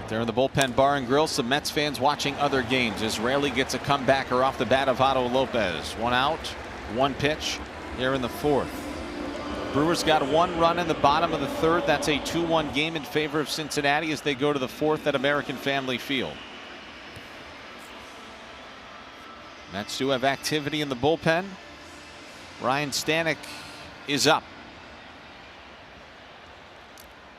They're in the bullpen bar and grill. Some Mets fans watching other games. Israeli gets a comebacker off the bat of Otto Lopez. 1 out, 1 pitch here in the 4th. Brewers got 1 run in the bottom of the 3rd. That's a 2-1 game in favor of Cincinnati as they go to the 4th at American Family Field. Mets do have activity in the bullpen. Ryan Stanek is up.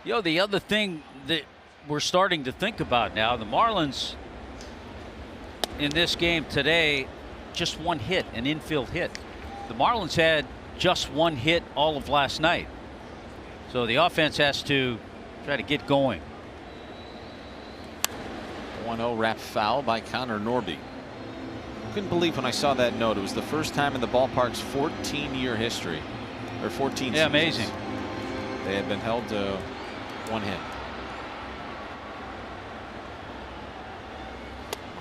The other thing that we're starting to think about now, the Marlins in this game today, just 1 hit, an infield hit. The Marlins had just 1 hit all of last night. So the offense has to try to get going. 1-0 wrap foul by Connor Norby. Couldn't believe when I saw that note. It was the first time in the ballpark's 14-year history, or 14 Yeah, seasons, amazing. they had been held to 1 hit.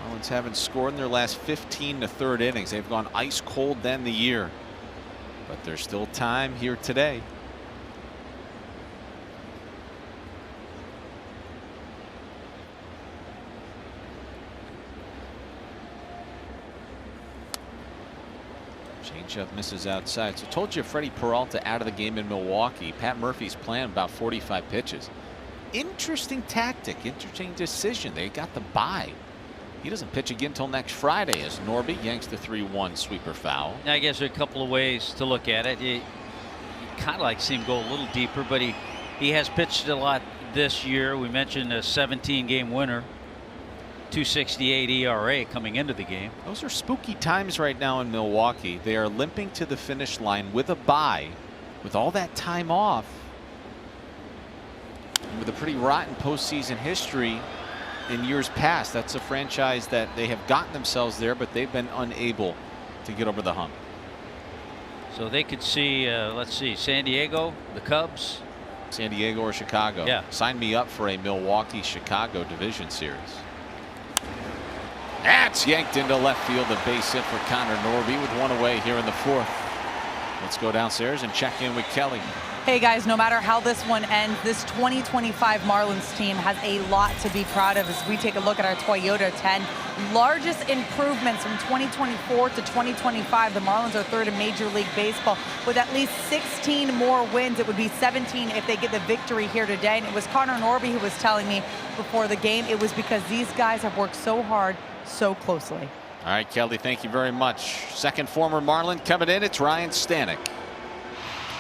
Marlins haven't scored in their last 15 to 3rd innings. They've gone ice cold then the year, but there's still time here today. Changeup misses outside. So I told you Freddie Peralta out of the game in Milwaukee. Pat Murphy's playing about 45 pitches. Interesting tactic, interesting decision. They got the bye. He doesn't pitch again until next Friday as Norby yanks the 3-1 sweeper foul. I guess there are a couple of ways to look at it. You kind of like to see him go a little deeper, but he has pitched a lot this year. We mentioned a 17-game winner. 2.68 ERA coming into the game. Those are spooky times right now in Milwaukee. They are limping to the finish line with a bye, with all that time off, and with a pretty rotten postseason history in years past. That's a franchise that they have gotten themselves there, but they've been unable to get over the hump. So they could see, let's see, San Diego, the Cubs. San Diego or Chicago. Yeah. Sign me up for a Milwaukee-Chicago division series. That's yanked into left field. A base hit for Connor Norby with 1 away here in the 4th. Let's go downstairs and check in with Kelly. Hey guys, no matter how this one ends, this 2025 Marlins team has a lot to be proud of as we take a look at our Toyota 10. Largest improvements from 2024 to 2025. The Marlins are 3rd in Major League Baseball with at least 16 more wins. It would be 17 if they get the victory here today. And it was Connor Norby who was telling me before the game it was because these guys have worked so hard so closely. All right, Kelly, thank you very much. Second former Marlin coming in. It's Ryan Stanek.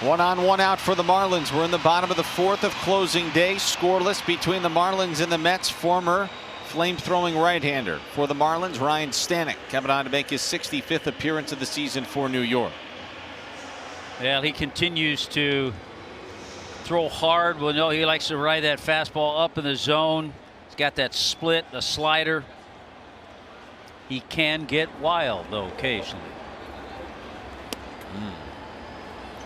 1 on 1 out for the Marlins. We're in the bottom of the 4th of closing day. Scoreless between the Marlins and the Mets. Former flame-throwing right-hander for the Marlins, Ryan Stanek, coming on to make his 65th appearance of the season for New York. Well, he continues to throw hard. Well, no, he likes to ride that fastball up in the zone. He's got that split, a slider. He can get wild, though, occasionally.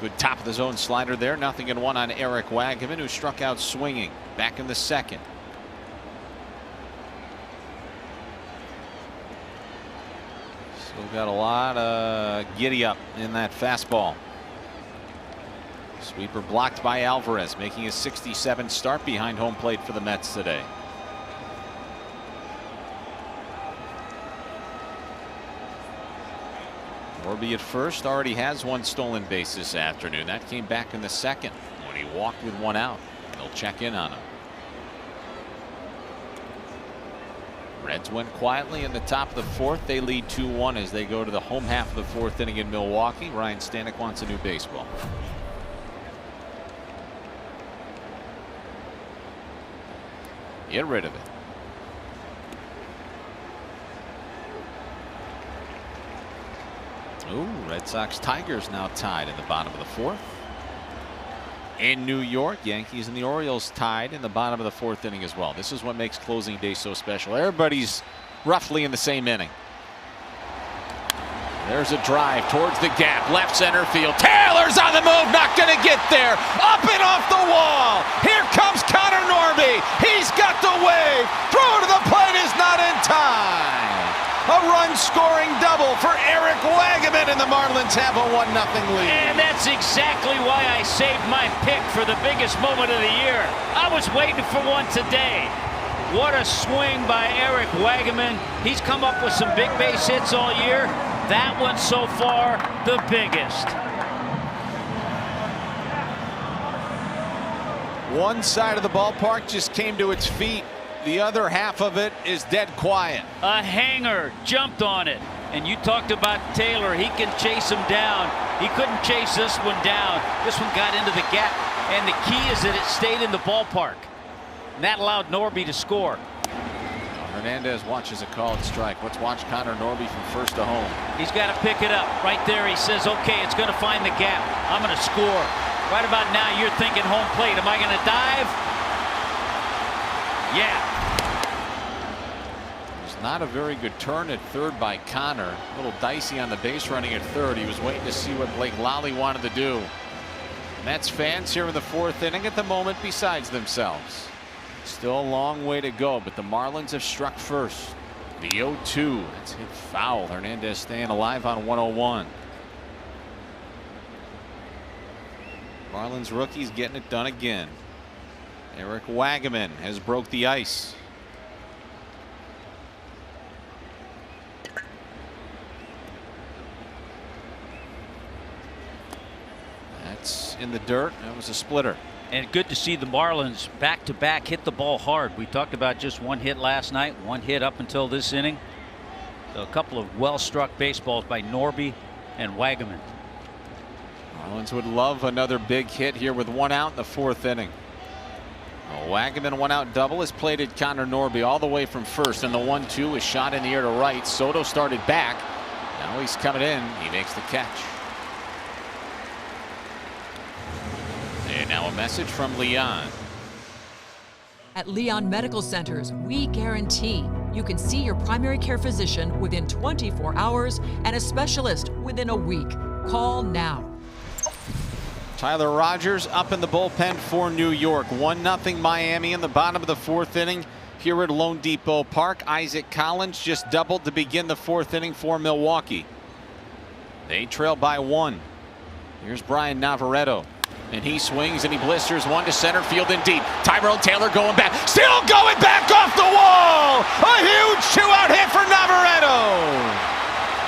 Good top of the zone slider there. 0-1 on Eric Wagaman, who struck out swinging back in the 2nd. Still got a lot of giddy up in that fastball. Sweeper blocked by Alvarez, making his 67th start behind home plate for the Mets today. Norby at first already has 1 stolen base this afternoon. That came back in the 2nd when he walked with 1 out. They'll check in on him. Reds went quietly in the top of the 4th. They lead 2-1 as they go to the home half of the 4th inning in Milwaukee. Ryan Stanek wants a new baseball. Get rid of it. Ooh, Red Sox Tigers now tied in the bottom of the 4th. In New York, Yankees and the Orioles tied in the bottom of the 4th inning as well. This is what makes closing day so special. Everybody's roughly in the same inning. There's a drive towards the gap, left center field. Taylor's on the move, not going to get there. Up and off the wall. Here comes Connor Norby. He's got the wave. Throw to the plate is not in time. A run-scoring double for Eric Wagaman, and the Marlins have a 1-0 lead. And that's exactly why I saved my pick for the biggest moment of the year. I was waiting for one today. What a swing by Eric Wagaman. He's come up with some big base hits all year. That one so far, the biggest. One side of the ballpark just came to its feet. The other half of it is dead quiet. A hanger jumped on it. And you talked about Taylor. He can chase him down. He couldn't chase this one down. This one got into the gap. And the key is that it stayed in the ballpark. And that allowed Norby to score. Hernandez watches a called strike. Let's watch Connor Norby from first to home. He's got to pick it up. Right there, he says, okay, it's going to find the gap. I'm going to score. Right about now, you're thinking home plate. Am I going to dive? Yeah. Not a very good turn at third by Connor. A little dicey on the base running at third. He was waiting to see what Blake Lally wanted to do. Mets fans here in the fourth inning at the moment besides themselves. Still a long way to go, but the Marlins have struck first. The 0-2. It's hit foul. Hernandez staying alive on 101. Marlins rookies getting it done again. Eric Wagaman has broke the ice. In the dirt. That was a splitter. And good to see the Marlins back-to-back hit the ball hard. We talked about just one hit last night, one hit up until this inning. So a couple of well-struck baseballs by Norby and Wagaman. Marlins would love another big hit here with one out in the fourth inning. A Wagaman one-out double has plated Connor Norby all the way from first, and the 1-2 is shot in the air to right. Soto started back. Now he's coming in. He makes the catch. And now a message from Leon. At Leon Medical Centers, we guarantee you can see your primary care physician within 24 hours and a specialist within a week. Call now. Tyler Rogers up in the bullpen for New York. 1-0 Miami in the bottom of the fourth inning here at Lone Depot Park. Isaac Collins just doubled to begin the fourth inning for Milwaukee. They trail by 1. Here's Brian Navarreto. And he swings and he blisters one to center field and deep. Tyrone Taylor going back. Still going back off the wall. A huge two-out hit for Navarreto.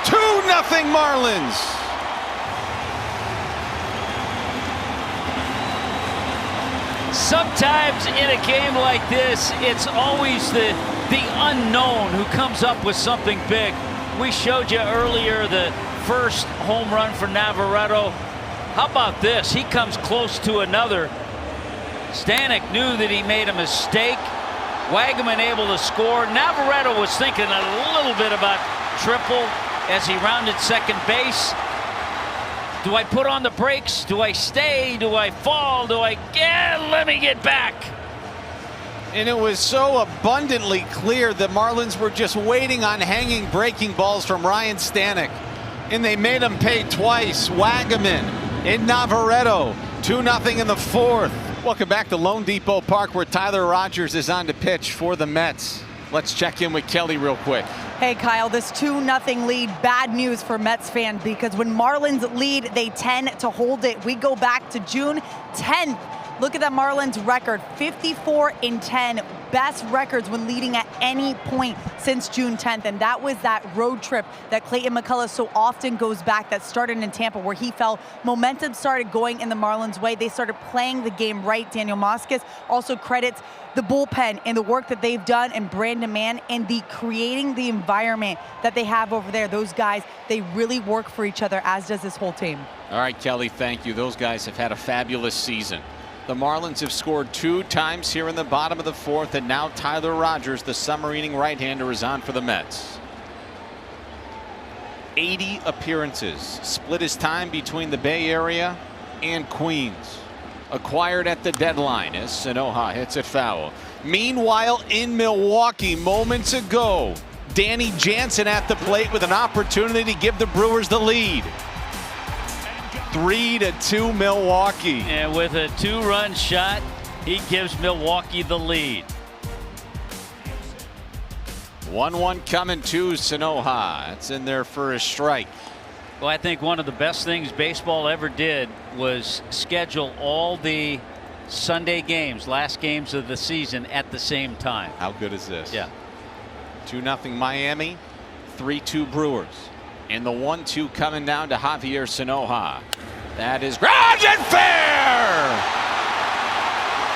2-0 Marlins. Sometimes in a game like this, it's always the unknown who comes up with something big. We showed you earlier the first home run for Navarreto. How about this? He comes close to another. Stanek knew that he made a mistake. Wagaman able to score. Navarreto was thinking a little bit about triple as he rounded second base. Do I put on the brakes? Do I stay? Do I fall? Do I let me get back? And it was so abundantly clear the Marlins were just waiting on hanging breaking balls from Ryan Stanek. And they made him pay twice. Wagaman and Navarreto. 2-0 in the fourth. Welcome back to Lone Depot Park, where Tyler Rogers is on to pitch for the Mets. Let's check in with Kelly real quick. Hey, Kyle, this 2-0 lead, bad news for Mets fans, because when Marlins lead, they tend to hold it. We go back to June 10th. Look at that Marlins record, 54-10, best records when leading at any point since June 10th. And that was that road trip that Clayton McCullough so often goes back, that started in Tampa, where he fell. Momentum started going in the Marlins' way. They started playing the game right. Daniel Mosquez also credits the bullpen and the work that they've done, and Brandon Mann, and the creating the environment that they have over there. Those guys, they really work for each other, as does this whole team. All right, Kelly, thank you. Those guys have had a fabulous season. The Marlins have scored 2 times here in the bottom of the fourth, and now Tyler Rogers, the summer-eating right-hander, is on for the Mets. 80 appearances, split his time between the Bay Area and Queens. Acquired at the deadline as Senoha hits it foul. Meanwhile, in Milwaukee moments ago, Danny Jansen at the plate with an opportunity to give the Brewers the lead. 3-2 Milwaukee. And with a 2-run shot, he gives Milwaukee the lead. 1-1 coming to Senoha. It's in there for a strike. Well, I think one of the best things baseball ever did was schedule all the Sunday games, last games of the season at the same time. How good is this? Yeah. 2-0 Miami, 3-2 Brewers. In the 1-2 coming down to Javier Senoha. That is ground and fair!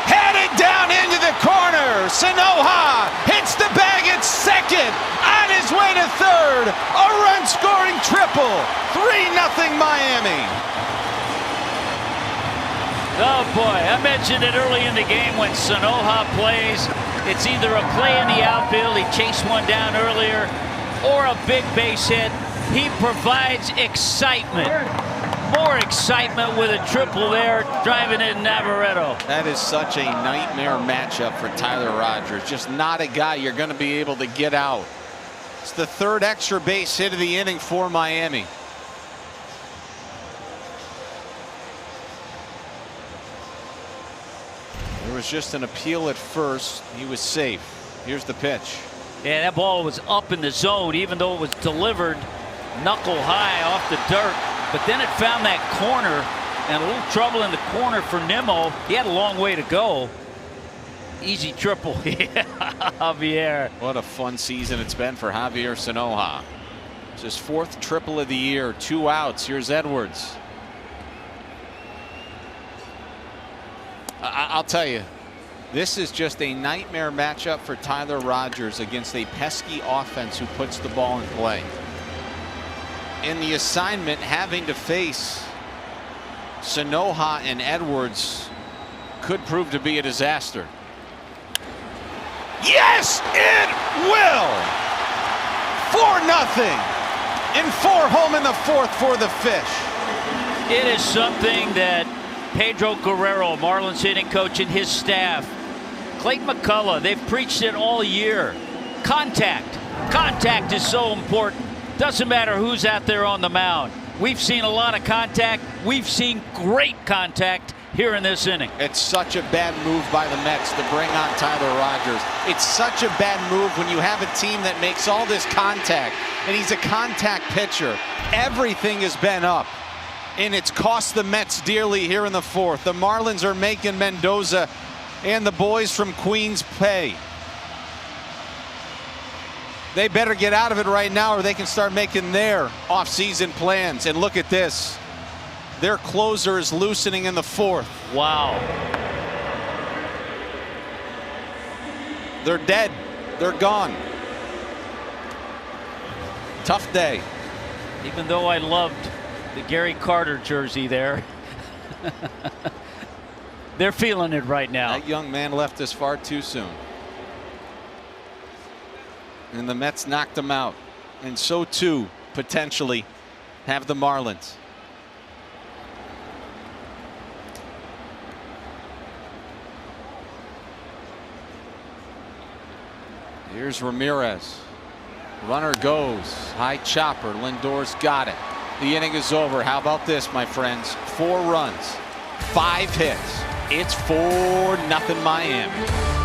Headed down into the corner. Senoha hits the bag at second. On his way to third. A run-scoring triple. 3-0 Miami. Oh boy, I mentioned it early in the game when Senoha plays. It's either a play in the outfield, he chased one down earlier, or a big base hit. He provides excitement. More excitement with a triple there, driving in Navarreto. That is such a nightmare matchup for Tyler Rogers. Just not a guy you're going to be able to get out. It's the third extra base hit of the inning for Miami. There was just an appeal at first. He was safe. Here's the pitch. Yeah, that ball was up in the zone, even though it was delivered knuckle high off the dirt. But then it found that corner, and a little trouble in the corner for Nimmo. He had a long way to go. Easy triple. Javier. What a fun season it's been for Javier Senoha. It's his fourth triple of the year. 2 outs. Here's Edwards. I'll tell you, this is just a nightmare matchup for Tyler Rogers against a pesky offense who puts the ball in play. In the assignment, having to face Senoha and Edwards could prove to be a disaster. Yes, it will! 4-0. In 4 home in the fourth for the Fish. It is something that Pedro Guerrero, Marlins hitting coach, and his staff, Clayton McCullough, they've preached it all year. Contact. Contact is so important. Doesn't matter who's out there on the mound. We've seen a lot of contact. We've seen great contact here in this inning. It's such a bad move by the Mets to bring on Tyler Rogers. It's such a bad move when you have a team that makes all this contact, and he's a contact pitcher. Everything has been up, and it's cost the Mets dearly here in the fourth. The Marlins are making Mendoza and the boys from Queens pay. They better get out of it right now, or they can start making their off-season plans. And look at this. Their closer is loosening in the fourth. Wow. They're dead. They're gone. Tough day. Even though I loved the Gary Carter jersey there, they're feeling it right now. That young man left us far too soon. And the Mets knocked him out. And so too, potentially, have the Marlins. Here's Ramirez. Runner goes. High chopper. Lindor's got it. The inning is over. How about this, my friends? 4 runs, 5 hits. It's 4-0 Miami.